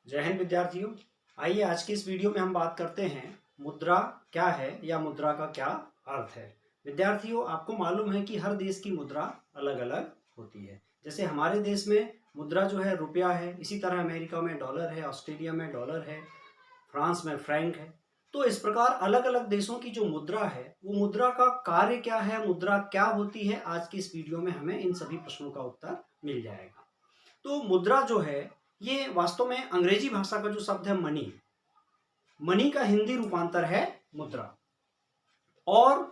जय हिंद विद्यार्थियों। आइए आज की इस वीडियो में हम बात करते हैं मुद्रा क्या है या मुद्रा का क्या अर्थ है। विद्यार्थियों, आपको मालूम है कि हर देश की मुद्रा अलग अलग होती है। जैसे हमारे देश में मुद्रा जो है रुपया है, इसी तरह अमेरिका में डॉलर है, ऑस्ट्रेलिया में डॉलर है, फ्रांस में फ्रैंक है। तो इस प्रकार अलग अलग देशों की जो मुद्रा है वो मुद्रा का कार्य क्या है, मुद्रा क्या होती है, आज की इस वीडियो में हमें इन सभी प्रश्नों का उत्तर मिल जाएगा। तो मुद्रा जो है ये वास्तव में अंग्रेजी भाषा का जो शब्द है मनी, मनी का हिंदी रूपांतर है मुद्रा। और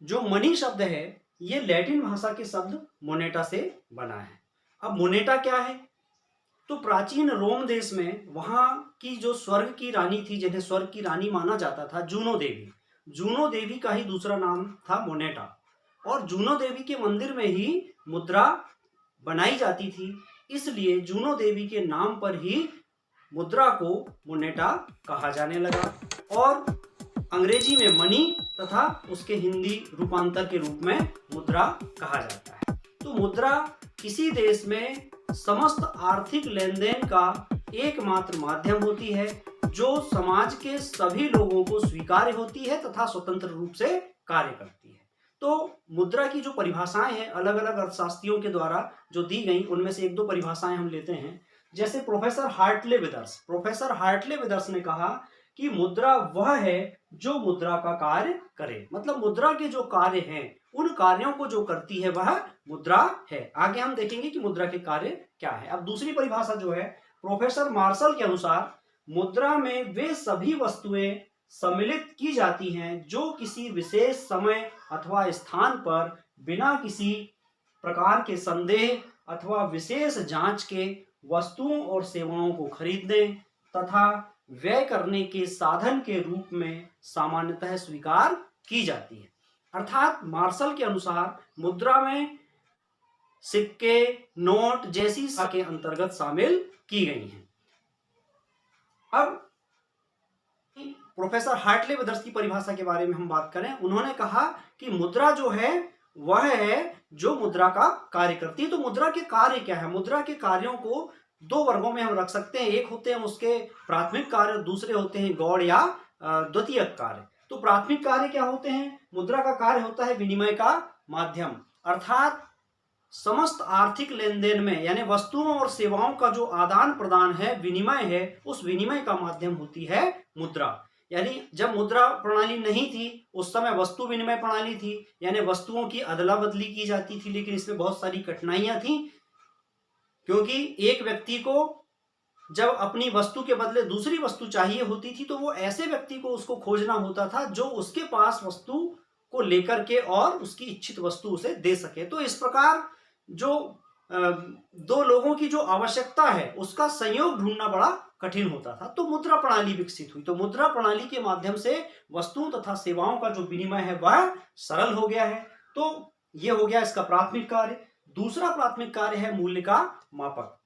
जो मनी शब्द है ये लैटिन भाषा के शब्द मोनेटा से बना है। अब मोनेटा क्या है? तो प्राचीन रोम देश में वहां की जो स्वर्ग की रानी थी, जिन्हें स्वर्ग की रानी माना जाता था, जूनो देवी, जूनो देवी का ही दूसरा नाम था मोनेटा। और जूनो देवी के मंदिर में ही मुद्रा बनाई जाती थी, इसलिए जूनो देवी के नाम पर ही मुद्रा को मोनेटा कहा जाने लगा। और अंग्रेजी में मनी तथा उसके हिंदी रूपांतर के रूप में मुद्रा कहा जाता है। तो मुद्रा किसी देश में समस्त आर्थिक लेन देन का एकमात्र माध्यम होती है जो समाज के सभी लोगों को स्वीकार्य होती है तथा स्वतंत्र रूप से कार्य करती है। तो मुद्रा की जो परिभाषाएं हैं अलग अलग अर्थशास्त्रियों के द्वारा जो दी गई, उनमें से एक दो परिभाषाएं हम लेते हैं। जैसे प्रोफेसर हार्टले विदर्स ने कहा कि मुद्रा वह है जो मुद्रा का कार्य करे, मतलब मुद्रा के जो कार्य हैं उन कार्यों को जो करती है वह मुद्रा है। आगे हम देखेंगे कि मुद्रा के कार्य क्या है। अब दूसरी परिभाषा जो है प्रोफेसर मार्शल के अनुसार, मुद्रा में वे सभी वस्तुएं सम्मिलित की जाती हैं जो किसी विशेष समय अथवा स्थान पर बिना किसी प्रकार के संदेह अथवा विशेष जांच के वस्तुओं और सेवाओं को खरीदने तथा व्यय करने के साधन के रूप में सामान्यतः स्वीकार की जाती है। अर्थात मार्शल के अनुसार मुद्रा में सिक्के, नोट जैसी के अंतर्गत शामिल की गई हैं। अब प्रोफेसर हार्टले विदर्स की परिभाषा के बारे में हम बात करें, उन्होंने कहा कि मुद्रा जो है वह है जो मुद्रा का कार्य करती है। तो मुद्रा के कार्य क्या है? मुद्रा के कार्यों को दो वर्गों में हम रख सकते हैं। एक होते हैं उसके प्राथमिक कार्य, दूसरे होते हैं गौड़ या द्वितीयक कार्य। तो प्राथमिक कार्य क्या होते हैं? मुद्रा का कार्य होता है विनिमय का माध्यम, अर्थात समस्त आर्थिक लेन देन में यानी वस्तुओं और सेवाओं का जो आदान प्रदान है, विनिमय है, उस विनिमय का माध्यम होती है मुद्रा। यानी जब मुद्रा प्रणाली नहीं थी उस समय वस्तु विनिमय प्रणाली थी, यानी वस्तुओं की अदला बदली की जाती थी, लेकिन इसमें बहुत सारी कठिनाइयां थी, क्योंकि एक व्यक्ति को जब अपनी वस्तु के बदले दूसरी वस्तु चाहिए होती थी तो वो ऐसे व्यक्ति को उसको खोजना होता था जो उसके पास वस्तु को लेकर के और उसकी इच्छित वस्तु उसे दे सके। तो इस प्रकार जो दो लोगों की जो आवश्यकता है उसका संयोग ढूंढना बड़ा कठिन होता था। तो मुद्रा प्रणाली विकसित हुई। तो मुद्रा प्रणाली के माध्यम से वस्तुओं तथा सेवाओं का जो विनिमय है वह सरल हो गया है। तो यह हो गया इसका प्राथमिक कार्य। दूसरा प्राथमिक कार्य है मूल्य का मापक।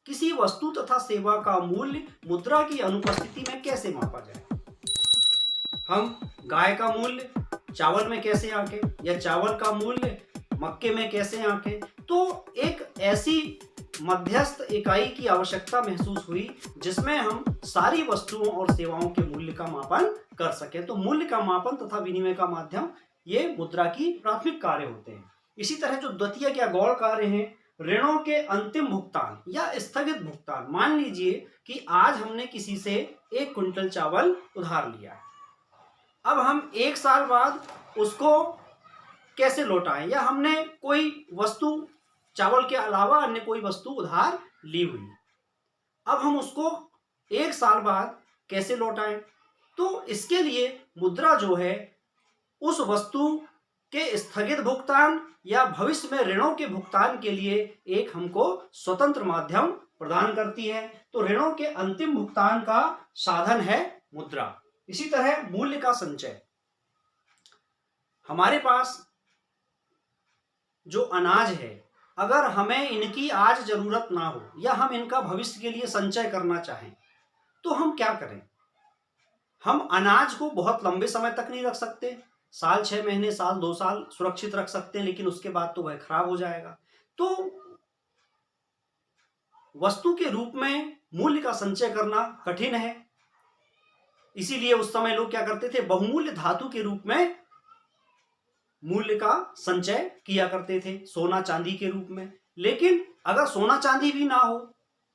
किसी वस्तु तथा सेवा का मूल्य मुद्रा की अनुपस्थिति में कैसे मापा जाए? हम गाय का मूल्य चावल में कैसे आंके, या चावल का मूल्य मक्के में कैसे आंके? तो एक ऐसी मध्यस्थ इकाई की आवश्यकता महसूस हुई जिसमें हम सारी वस्तुओं और सेवाओं के मूल्य का मापन कर सके। तो मूल्य का मापन तथा विनिमय का माध्यम ये मुद्रा की प्राथमिक कार्य होते हैं। इसी तरह जो द्वितीयक या गौण कार्य हैं, ऋणों के अंतिम भुगतान या स्थगित भुगतान। मान लीजिए कि आज हमने किसी से 1 क्विंटल चावल उधार लिया है, अब हम 1 साल बाद उसको कैसे लौटाएं, या हमने कोई वस्तु चावल के अलावा अन्य कोई वस्तु उधार ली हुई, अब हम उसको 1 साल बाद कैसे लौटाएं? तो इसके लिए मुद्रा जो है उस वस्तु के स्थगित भुगतान या भविष्य में ऋणों के भुगतान के लिए एक हमको स्वतंत्र माध्यम प्रदान करती है। तो ऋणों के अंतिम भुगतान का साधन है मुद्रा। इसी तरह मूल्य का संचय। हमारे पास जो अनाज है, अगर हमें इनकी आज जरूरत ना हो या हम इनका भविष्य के लिए संचय करना चाहें तो हम क्या करें? हम अनाज को बहुत लंबे समय तक नहीं रख सकते, साल 6 महीने, साल 2 साल सुरक्षित रख सकते हैं, लेकिन उसके बाद तो वह खराब हो जाएगा। तो वस्तु के रूप में मूल्य का संचय करना कठिन है, इसीलिए उस समय लोग क्या करते थे, बहुमूल्य धातु के रूप में मूल्य का संचय किया करते थे, सोना चांदी के रूप में। लेकिन अगर सोना चांदी भी ना हो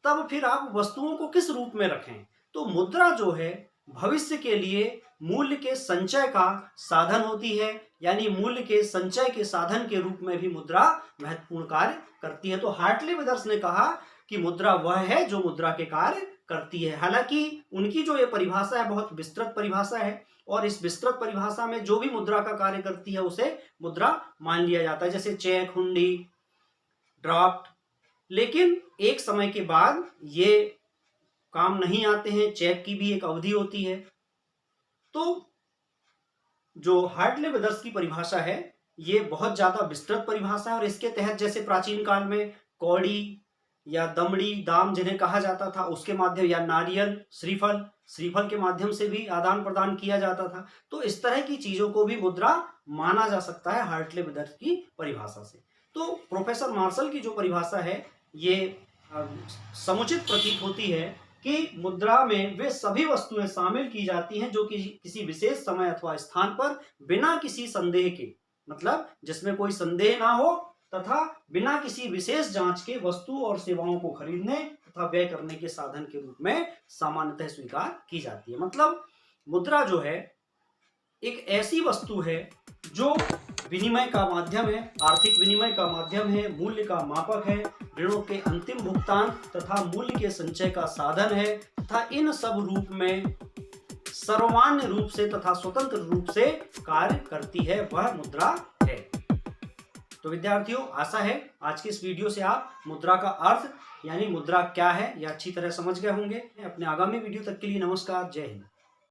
तब फिर आप वस्तुओं को किस रूप में रखें? तो मुद्रा जो है भविष्य के लिए मूल्य के संचय का साधन होती है, यानी मूल्य के संचय के साधन के रूप में भी मुद्रा महत्वपूर्ण कार्य करती है। तो हार्टले ब्रदर्स ने कहा कि मुद्रा वह है जो मुद्रा के कार्य करती है। हालांकि उनकी जो ये परिभाषा है बहुत विस्तृत परिभाषा है, और इस विस्तृत परिभाषा में जो भी मुद्रा का कार्य करती है उसे मुद्रा मान लिया जाता है, जैसे चेक, हुंडी, ड्राफ्ट। लेकिन एक समय के बाद ये काम नहीं आते हैं, चेक की भी एक अवधि होती है। तो जो हार्टले ब्रदर्स की परिभाषा है ये बहुत ज्यादा विस्तृत परिभाषा है, और इसके तहत जैसे प्राचीन काल में कौड़ी या दमड़ी, दाम जिन्हें कहा जाता था, उसके माध्यम, या नारियल, श्रीफल के माध्यम से भी आदान प्रदान किया जाता था। तो इस तरह की चीजों को भी मुद्रा माना जा सकता है हार्टले ब्रदर्स की परिभाषा से। तो प्रोफेसर मार्शल की जो परिभाषा है ये समुचित प्रतीत होती है कि मुद्रा में वे सभी वस्तुएं शामिल की जाती हैं जो कि किसी विशेष समय अथवा स्थान पर बिना किसी संदेह के, मतलब जिसमें कोई संदेह ना हो तथा बिना किसी विशेष जांच के वस्तु और सेवाओं को खरीदने तथा व्यय करने के साधन के रूप में सामान्यतः स्वीकार की जाती है। मतलब मुद्रा जो है एक ऐसी वस्तु है जो विनिमय का माध्यम है, आर्थिक विनिमय का माध्यम है, मूल्य का मापक है, ऋणों के अंतिम भुगतान तथा मूल्य के संचय का साधन है, तथा इन सब रूप में सर्वमान्य रूप से तथा स्वतंत्र रूप से कार्य करती है, वह मुद्रा है। तो विद्यार्थियों, आशा है आज के इस वीडियो से आप मुद्रा का अर्थ यानी मुद्रा क्या है यह अच्छी तरह समझ गए होंगे। अपने आगामी वीडियो तक के लिए नमस्कार, जय हिंद।